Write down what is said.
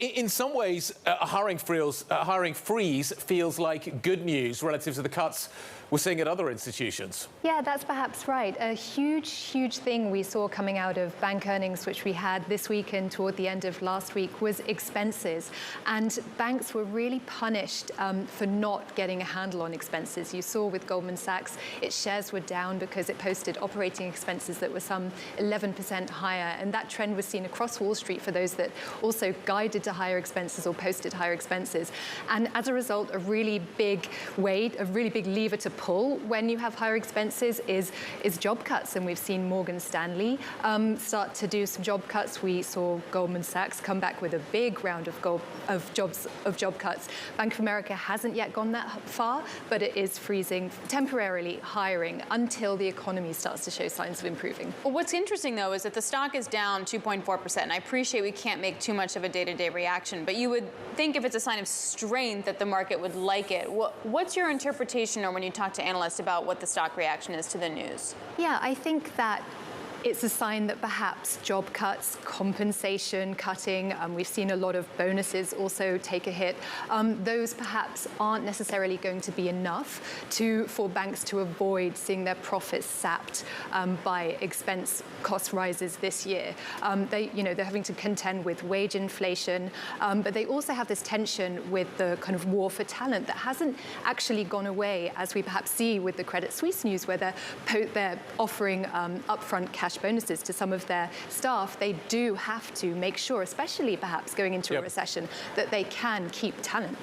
In some ways, a hiring freeze feels like good news relative to the cuts we're seeing at other institutions. Yeah, that's perhaps right. A huge thing we saw coming out of bank earnings, which we had this week and toward the end of last week, was expenses. And banks were really punished for not getting a handle on expenses. You saw with Goldman Sachs, its shares were down because it posted operating expenses that were some 11% higher. And that trend was seen across Wall Street for those that also guided to higher expenses or posted higher expenses. And as a result, a really big lever to pull when you have higher expenses is job cuts. And we've seen Morgan Stanley start to do some job cuts. We saw Goldman Sachs come back with a big round of job cuts. Bank of America hasn't yet gone that far, but it is freezing temporarily hiring until the economy starts to show signs of improving. Well, what's interesting, though, is that the stock is down 2.4%. And I appreciate we can't make too much of a day-to-day reaction, but you would think if it's a sign of strength that the market would like it. What's your interpretation, or when you talk to analysts, about what the stock reaction is to the news? Yeah, I think that it's a sign that perhaps job cuts, compensation cutting, we've seen a lot of bonuses also take a hit. Those perhaps aren't necessarily going to be enough for banks to avoid seeing their profits sapped by expense cost rises this year. They're having to contend with wage inflation, but they also have this tension with the kind of war for talent that hasn't actually gone away, as we perhaps see with the Credit Suisse news, where they're offering upfront cash bonuses to some of their staff. They do have to make sure, especially perhaps going into a recession, that they can keep talent.